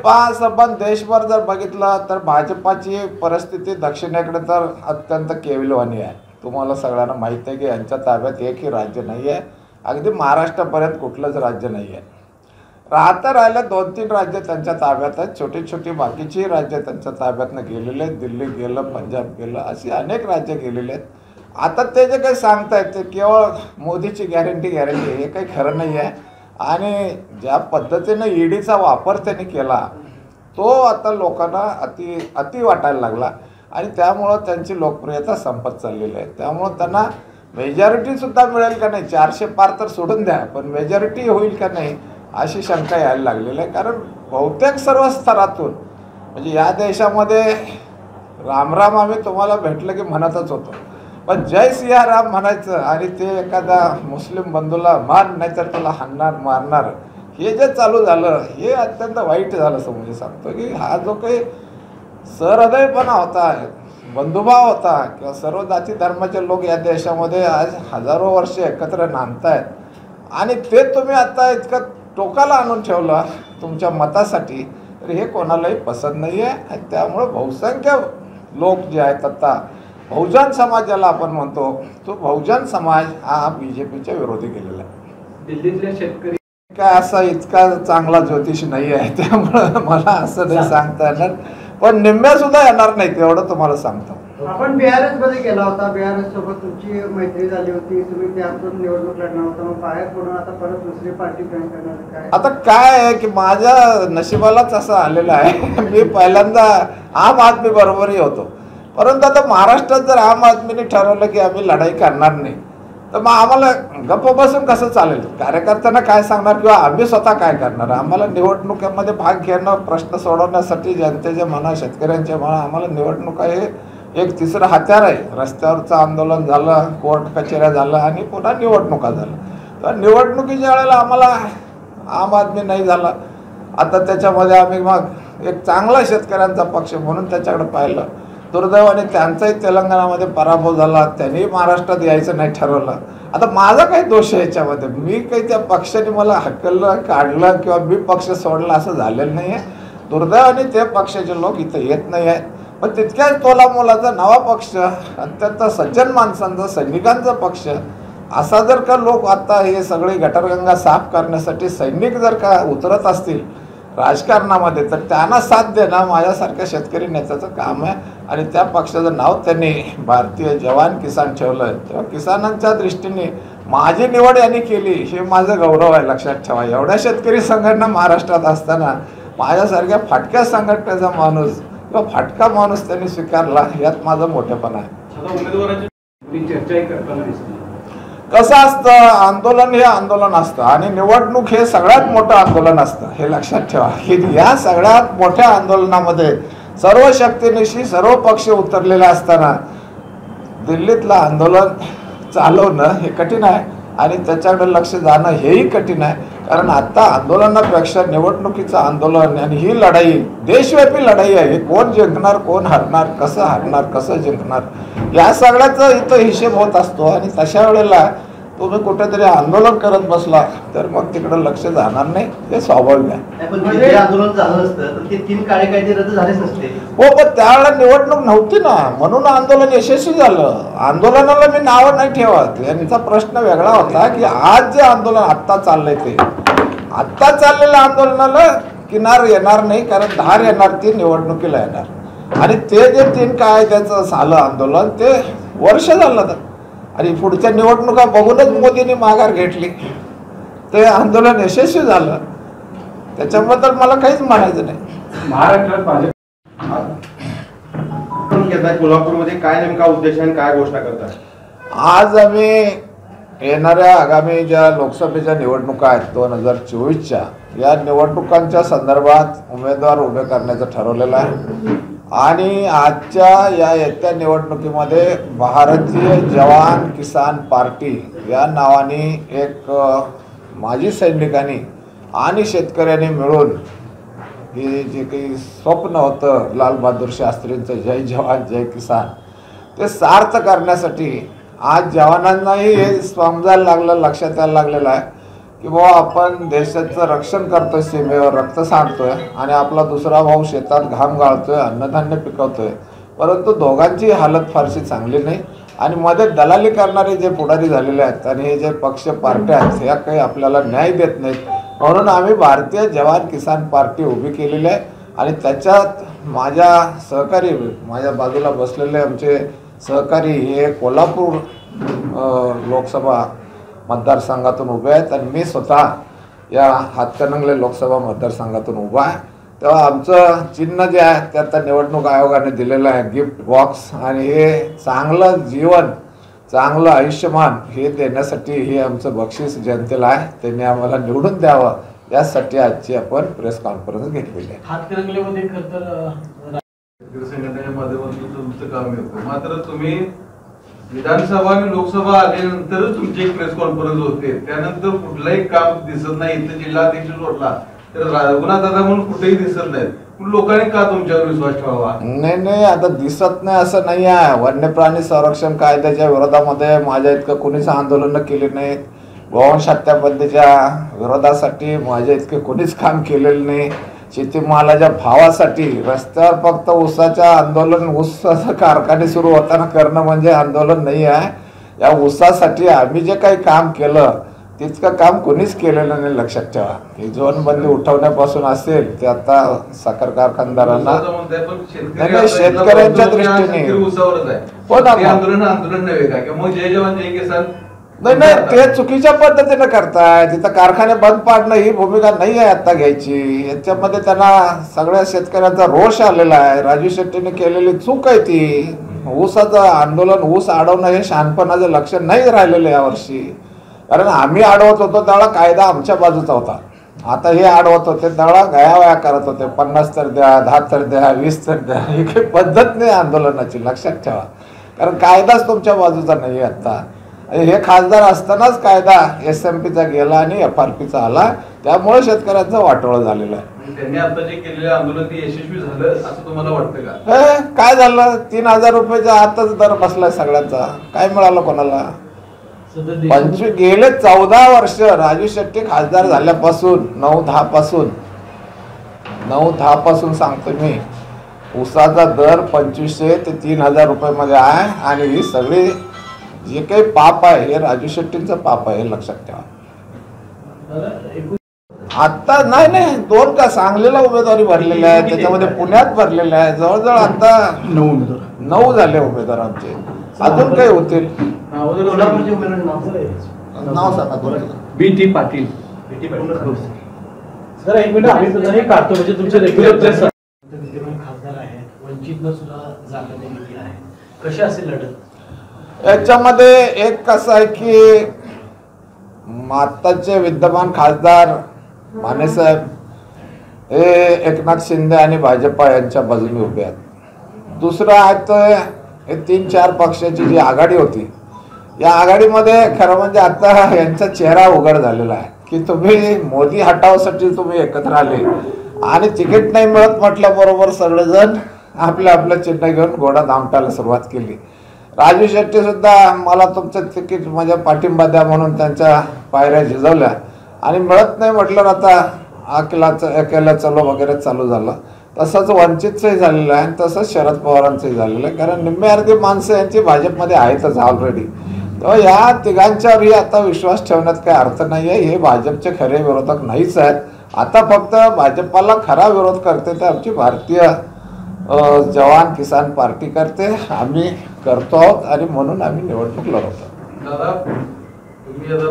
पाहा पण देशभर जर बघितलं तर भाजपाची परिस्थिती दक्षिणेकडे तर अत्यंत केविलवाणी आहे। तुम्हाला सगळ्यांना माहीत आहे की यांच्या ताब्यात एकही राज्य नाही आहे, अगदी महाराष्ट्रापर्यंत कुठलंच राज्य नाही आहे। राहिलं 2-3 राज्य त्यांच्या ताब्यात आहेत, छोटी छोटी बाकीची राज्य त्यांच्या ताब्यातनं गेलेले आहेत। दिल्ली गेलं, पंजाब गेलं, अशी अनेक राज्य गेलेले आहेत। आता ते जे काही सांगतायत ते केवळ मोदीची गॅरंटी हे काही खरं नाही आहे। आणि ज्या पद्धतीने ईडीचा वापर त्यांनी केला तो आता लोकांना अति वाटायला लागला आणि त्यामुळं त्यांची लोकप्रियता संपत चाललेली आहे। त्यामुळं त्यांना मेजॉरिटीसुद्धा मिळेल का नाही, 400 पार तर सोडून द्या, पण मेजॉरिटी होईल का नाही अशी शंका यायला लागलेली आहे। कारण बहुतेक सर्व स्तरातून म्हणजे या देशामध्ये राम आम्ही तुम्हाला भेटलं की म्हणतच होतो, पण जय सियाराम म्हणायचं आणि ते एखादा मुस्लिम बंधूला मार नाही तर त्याला हाणणार मारणार हे जे चालू झालं हे अत्यंत वाईट झालं। म्हणजे सांगतो की हा जो काही सहृदयपणा होता, बंधुभाव होता किंवा सर्व जाती धर्माचे लोक या देशामध्ये आज हजारो वर्ष एकत्र नांदतायत आणि ते तुम्ही आता इतकं टोकाला आणून ठेवलं तुमच्या मतासाठी, तर हे कोणालाही पसंत नाही आहे। आणि त्यामुळं बहुसंख्य लोक जे आहेत आता बहुजन समाज ज्याला आपण म्हणतो तो बहुजन समाज हा बीजेपीच्या विरोधी गेलेला आहे। दिल्लीतले शेतकरी काय असा इतका चांगला ज्योतिष नाही आहे, त्यामुळं मला असं नाही सांगता येणार, पण निम्म्या सुद्धा येणार नाही तेवढं तुम्हाला सांगतो। आपण बीआरएस मध्ये गेला होता, बीआरएस सोबत तुमची मैत्री झाली होती, तुम्ही त्यातून निवडणूक लढणार होता, मग बाहेर पडून आता परत दुसरी पार्टी जॉईन करणार काय? आता काय आहे की माझ्या नशिबालाच असं आलेलं आहे, मी पहिल्यांदा आम आदमी बरोबरही होतो, परंतु आता महाराष्ट्रात जर आम आदमीने ठरवलं की आम्ही लढाई करणार नाही तर मग आम्हाला गप्प बसून कसं चालेल? कार्यकर्त्यांना काय सांगणार किंवा आम्ही स्वतः काय करणार? आम्हाला निवडणुकीमध्ये भाग घेणं, प्रश्न सोडवण्यासाठी जनतेचे म्हणा, शेतकऱ्यांचे म्हणा, आम्हाला निवडणुका हे एक तिसरं हत्यार आहे। रस्त्यावरचं आंदोलन झालं, कोर्ट कचेऱ्या झालं आणि पुन्हा निवडणुका झालं, तर निवडणुकीच्या वेळेला आम्हाला आम आदमी नाही झाला। आता त्याच्यामध्ये आम्ही मग एक चांगला शेतकऱ्यांचा पक्ष म्हणून त्याच्याकडे पाहिलं। दुर्दैवाने त्यांचाही तेलंगणामध्ये पराभव झाला, त्यांनी महाराष्ट्रात यायचं नाही ठरवलं। आता माझा काही दोष आहे याच्यामध्ये, मी काही त्या पक्षाने मला हकललं काढलं किंवा मी पक्ष सोडला असं झालेलं नाही आहे। दुर्दैवाने ते पक्षाचे लोक इथं येत नाही आहेत, पण तितक्याच तोलामोलाचा नवा पक्ष, अत्यंत सज्जन माणसांचा, सैनिकांचा पक्ष असा जर का लोक आता हे सगळी गटारगंगा साफ करण्यासाठी सैनिक जर का उतरत असतील राजकारणामध्ये, तर त्यांना साथ देणं माझ्यासारख्या शेतकरी नेत्याचं काम आहे। आणि त्या पक्षाचं नाव त्यांनी भारतीय जवान किसान ठेवलं, तेव्हा किसानांच्या दृष्टीने माझी निवड यांनी केली हे माझं गौरव आहे, लक्षात ठेवा। एवढ्या शेतकरी संघटना महाराष्ट्रात असताना माझ्यासारख्या फाटक्या संघटनेचा माणूस किंवा फाटका माणूस त्यांनी स्वीकारला, यात माझं मोठेपण आहे। कसं असतं, आंदोलन हे आंदोलन असतं आणि निवडणूक हे सगळ्यात मोठं आंदोलन असतं, हे लक्षात ठेवा। की या सगळ्यात मोठ्या आंदोलनामध्ये सर्व शक्तीनिशी सर्व पक्ष उतरलेले असताना दिल्लीतलं आंदोलन चालवणं हे कठीण आहे आणि त्याच्याकडे लक्ष जाणं हेही कठीण आहे। कारण आता आंदोलनापेक्षा निवडणुकीचं आंदोलन आणि ही लढाई देशव्यापी लढाई आहे। कोण जिंकणार, कोण हरणार, कसं जिंकणार, या सगळ्याचा इथं हिशेब होत असतो। आणि तशा वेळेला तुम्ही कुठेतरी आंदोलन करत बसला तर मग तिकडे लक्ष जाणार नाही, हे स्वाभाविक आहे। आंदोलन झालं नसतं तर ते 3 काळे कायदे रद्द झालेच नसते। हो, पण त्यावेळेला निवडणूक नव्हती ना, म्हणून आंदोलन यशस्वी झालं। आंदोलनाला मी नाव नाही ठेवत, यांचा प्रश्न वेगळा होता की आज जे आंदोलन आत्ता चाललंय ते आत्ता चाललेल्या आंदोलनाला किनार येणार नाही, कारण धार येणार ती निवडणुकीला येणार। आणि ते जे 3 कायद्याचं झालं आंदोलन ते वर्ष झालं तर, आणि पुढच्या निवडणुका बघूनच मोदींनी माघार घेतली, ते आंदोलन यशस्वी झालं, त्याच्याबद्दल मला काहीच म्हणायचं नाही। महाराष्ट्रात भाजप कोल्हापूरमध्ये काय नेमका उद्देश आणि काय घोषणा करतात? आज आम्ही येणाऱ्या आगामी ज्या लोकसभेच्या निवडणुका आहेत 2024च्या, या निवडणुकांच्या संदर्भात उमेदवार उभे करण्याचं ठरवलेलं आहे। आणि आजच्या या येत्या निवडणुकीमध्ये भारतीय जवान किसान पार्टी या नावाने एक माजी सैनिकांनी आणि शेतकऱ्यांनी मिळून हे जे काही स्वप्न होतं लालबहादूर शास्त्रींचं जय जवान जय किसान, ते सार्थ करण्यासाठी आज जवानांनाही हे समजायला लागलं, लक्षात यायला लागलेलं आहे की बाबा आपण देशाचं रक्षण करतोय, सीमेवर रक्त सांडतोय आणि आपला दुसरा भाऊ शेतात घाम गाळतोय, अन्नधान्य पिकवतोय, परंतु दोघांची हालत फारशी चांगली नाही आणि मध्ये दलाली करणारे जे पुढारी झालेले आहेत आणि हे जे पक्ष पार्ट्या आहेत ह्या काही आपल्याला न्याय देत नाहीत. म्हणून आम्ही भारतीय जवान किसान पार्टी उभी केलेली आहे आणि त्याच्यात माझ्या सहकारी, माझ्या बाजूला बसलेले आमचे सहकारी हे कोल्हापूर लोकसभा मतदारसंघातून उभे आहेत आणि मी स्वतः या हातकणंगले लोकसभा मतदारसंघातून उभा आहे. तेव्हा आमचं चिन्ह जे आहे ते आता निवडणूक आयोगाने दिलेलं आहे गिफ्ट बॉक्स आणि हे चांगलं जीवन, चांगलं आयुष्यमान हे देण्यासाठी हे आमचं बक्षीस जनतेला आहे. त्यांनी आम्हाला निवडून द्यावं यासाठी आजची आपण प्रेस कॉन्फरन्स घेतलेली आहे. हातकणंगलेमध्ये खरं तर संघटनेच्या माध्यमातून तुमचं काम येतं, मात्र तुम्ही विधानसभा आणि लोकसभा आल्यानंतरच तुमची एक प्रेस कॉन्फरन्स होते, त्यानंतर कुठलंही काम दिसत नाही. इथं जिल्हाध्यक्ष सोडला तर रघुनाथ दादा म्हणून कुठेही दिसत नाहीत. लोकांनी का तुमच्यावर विश्वास ठेवावा? नाही, आता दिसत नाही असं नाही आहे. वन्यप्राणी संरक्षण कायद्याच्या विरोधामध्ये माझ्या इतकं कोणीच आंदोलनं केली नाहीत. गोवंश हत्याबंदीच्या विरोधासाठी माझ्या इतके कोणीच काम केलेलं नाही. शेतीमालाच्या भावासाठी रस्त्यावर फक्त ऊसाच्या आंदोलन, ऊसाचा कारखाने सुरू होताना करणं म्हणजे आंदोलन नाही आहे. या ऊसासाठी आम्ही जे काही काम केलं तितकं काम कोणीच केलेलं नाही. लक्षात ठेवा, ही जोनबंदी उठवण्यापासून असेल ते आता साखर कारखानदारांना नाही, शेतकऱ्यांच्या दृष्टीने आंदोलन नव्हे का? मग जय जवान जय किसान नाही, ते चुकीच्या पद्धतीने करताय. तिथं कारखाने बंद पाडणं ही भूमिका नाही आहे आता घ्यायची. याच्यामध्ये त्यांना सगळ्या शेतकऱ्यांचा रोष आलेला आहे. राजू शेट्टीने केलेली चूक आहे ती. ऊसाचं आंदोलन, ऊस अडवणं हे शहाणपणाचं लक्षण नाही राहिलेलं यावर्षी. कारण आम्ही अडवत होतो त्यावेळा कायदा आमच्या बाजूचा होता. आता हे अडवत होते त्यावेळा गयावया करत होते. 50 तर द्या, 10 तर द्या, 20 तर द्या. ही काही पद्धत नाही आंदोलनाची, लक्षात ठेवा. कारण कायदाच तुमच्या बाजूचा नाही आता. हे खासदार असतानाच कायदा SMP चा गेला आणि FRP चा आला, त्यामुळे शेतकऱ्यांचं वाटोळं झालेलं आहे. त्यांनी आता जे केलेलं आंदोलन ते यशस्वी झालं असं तुम्हाला वाटतं का? काय झालं? 3000 रुपयाच्या आतच दर बसलाय सगळ्यांचा. काय मिळालं कोणाला? गेले 14 वर्ष राजू शेट्टी खासदार झाल्यापासून 9-10 पासून सांगतो मी, ऊसाचा दर 2500 ते 3000 रुपयामध्ये आहे आणि ही सगळी जे काही पाप आहे हे राजू शेट्टींचं पाप आहे, हे लक्षात ठेवा. आता नाही 2 का सांगलीला उमेदवारी भरलेल्या आहे, त्याच्यामध्ये पुण्यात भरलेल्या आहे. जवळजवळ आता 9 झाले उमेदवार आमचे. अजून काही होतील? नाव सांगा तुमचं. BT पाटील. सर एक मिनिट आम्ही तुझं काढतो, म्हणजे तुमचे रेग्युलर प्रेस विद्यमान खासदार आहेत, वंचितनं सुद्धा जागा दिलेली आहे, कशी असेल लढत? याच्यामध्ये एक कसं आहे की आत्ताचे विद्यमान खासदार मानेसाहेब हे एकनाथ शिंदे आणि भाजपा यांच्या बाजूने उभे आहेत. दुसरं आहे तर हे 3-4 पक्षाची जी आघाडी होती, या आघाडीमध्ये खरं म्हणजे आता यांचा चेहरा उघड झालेला आहे की तुम्ही मोदी हटावसाठी तुम्ही एकत्र आले आणि तिकीट नाही मिळत म्हटल्याबरोबर सगळेजण आपल्या आपलं चिन्ह घेऊन घोडा दामटायला सुरुवात केली. राजू शेट्टी सुद्धा मला तुमचं तिकीट माझ्या पाठिंबा द्या म्हणून त्यांच्या पायऱ्या झिजवल्या आणि मिळत नाही म्हटलं आता अकेला चलो वगैरे चालू झालं. तसंच वंचितचंही झालेलं आहे आणि तसंच शरद पवारांचंही झालेलं आहे. कारण निम्मे अर्धी माणसं यांची भाजपमध्ये आहेतच ऑलरेडी. तेव्हा या तिघांच्यावरही आता विश्वास ठेवण्यात काही अर्थ नाही आहे. हे भाजपचे खरे विरोधक नाहीच आहेत. आता फक्त भाजपाला खरा विरोध करते ते आमची भारतीय जवान किसान पार्टी करते, आम्ही करतो आहोत आणि म्हणून आम्ही निवडणूक लढवतो. दादा तुम्ही आता